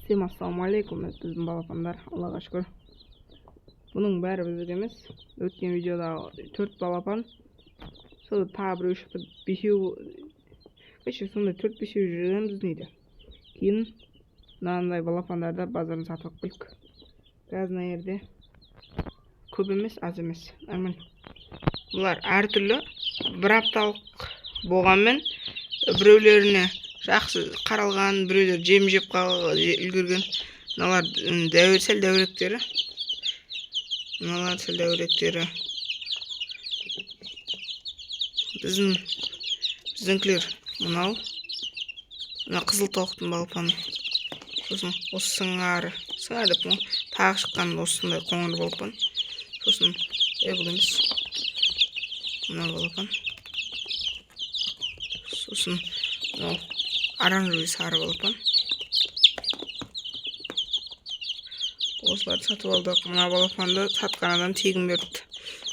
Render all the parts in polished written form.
Всем ассалаумалейкум, біздің балапандар, Аллаға шүкір. Бұның бәрі біздікі емес. Өткен видеода 4 балапан, сол тағы біреу шықты, 5-еу, сондай 4-5 жүреміз дейді. Кейін мынандай балапандарды базардан сатып алып келдік. Қазір мына жерде көп емес, аз емес. Бұлар әртүрлі, бір апталық болғанмен, біреулеріне жақсы қаралған, біреулер жем жеп үлгерген. Мыналар сәл дәуректері. Біздіңкілер мынау. Мына қызыл тоқтың балапаны. Сосын осы сыңары деп тағы шыққан осындай қоңыр балапан. Сосын бұл емес. Мына балапан. Сосын оранжевый сары балапан. Осыларды сатып алдық. Мына балапанды сатқан адам тегін берді.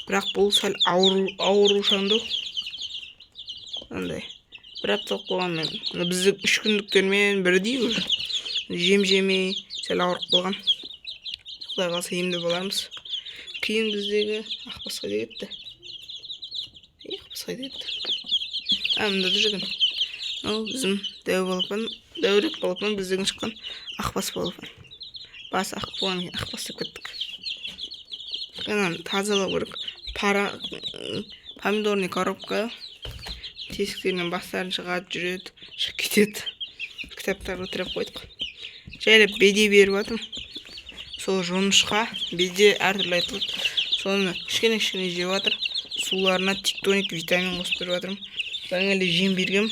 Бірақ бұл сәл аурушаңды. Андай. Бір апталық болғанмен. Бізді 3 күндіктермен бірдей уже. Жем жемей, сәл ауырып болған. Құдай қалса емді болармыз. Кейін біздегі ақбасқа кетті. Мында да жүрген. Біздің дәурек балапан біздің шыққан ақбас балапан. Басы ақ болған кейін ақбас деп кеттік. Тазалау керек. Помидорный коробка. Тесіктерінен бастарын шығады, жүреді, шығып кетеді. Кітаптарды тіреп қойдық. Жайлап беде беріп атым. Сол жоңышқа беде әртүрлі айтылады. Соны кішкене жеп атыр. Суларына тектоник витамин қосып беріп атырмын. Содан әлі жем бергем.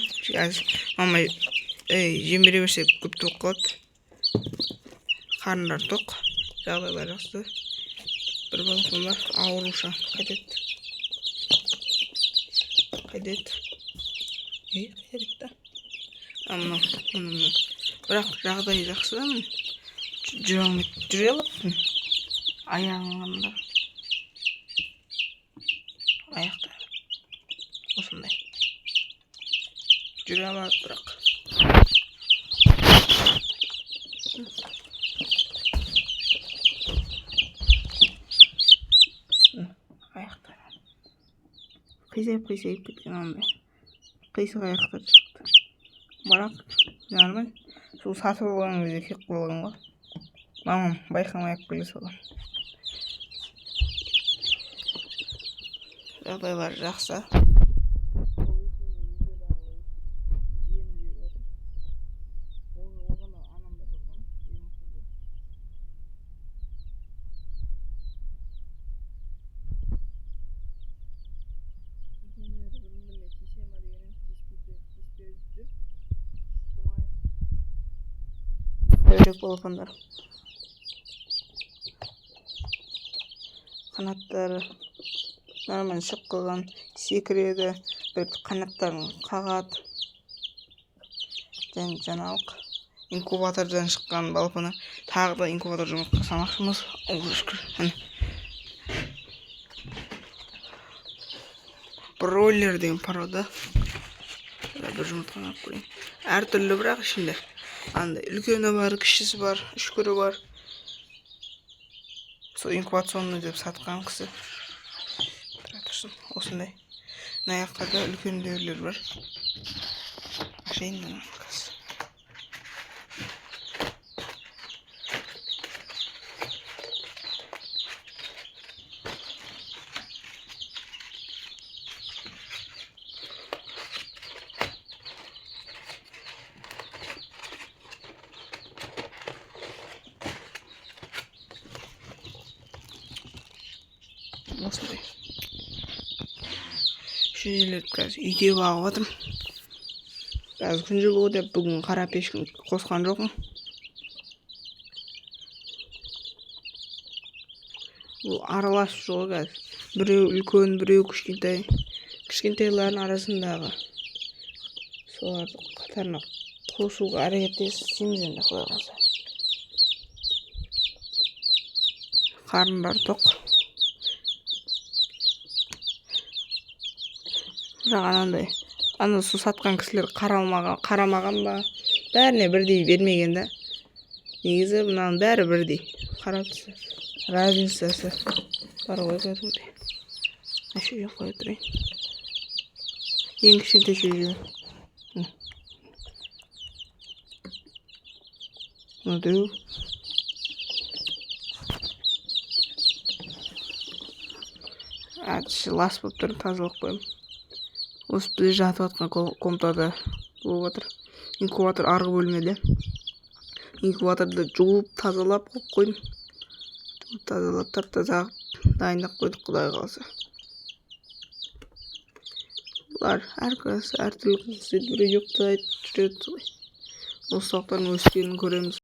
Мама жем бере берсе көп тоқ қалады. Қарындар тоқ. Жағдайлар жақсы. Бір балапан бар, ауыруша. Қайдет. Бірақ жағдай жақсы да мен. Жүре алыппын. Аяғында. Аяқтар. Осындай. Жүре алады бірақ. Аяқтар. Қисайып кеткен андай. Қисық аяқтар шықты. Бірақ жармын. Сол сатып алған кезде кеп қойған ғой. Мамам байқамай келе салған. Жағдайлар жақсы. Дәурек балапандар. Қанаттары нормально шығып қалған, секіреді, бір қанаттарын қағады. Жаңалық инкубатордан шыққан балапаны. Тағы да инкубатор жұмыртқа салмақшымыз. Бройлер деген порода. Бір жұмыртқаны алып көрейін. Әртүрлі бірақ ішінде. Үлкені бар, кішісі бар, үшкірі бар. Сол инкубационный деп сатқан кісі. Осындай. Аяқтарда үлкен дәулер бар. Ашайын мен қыз. Осындай. Шежелерді қазір үйде бағып атым. Қазір күн жылуы деп бүгін қара пешкін қосқан жоқым. Бұл аралас жоғы қазір. Біреу үлкен, біреу кішкентай. Кішкентайлардың арасындағы. Соларды қатарына қосуға әрекеттесеміз енді құдай қаласа. Қарындар тоқ. Бірақ су сатқан кісілер қарамаған ба, бәріне бірдей бермеген да. Негізі мынаның бәрі бірдей. Қарап тұрсаңыз, разницасы бар ғой кәдімгідей. Еще жақ қоя тұрайын. Ең кішкентай шөже. Мынау. Лас болып тұр, тазалық қойым. Осы бізде жатып жатқан комнатада болып жатыр. Инкубатор арғы бөлмеде. Инкубаторды жуып тазалап қойдым. Жуып тазалап тап-таза дайындап қойдық, құдай қаласа. Бұлар әрқайсысы әртүрлі қыз істейді, біреу жоқтайды жүреді солай. Осы тауықтардың өскенін көреміз.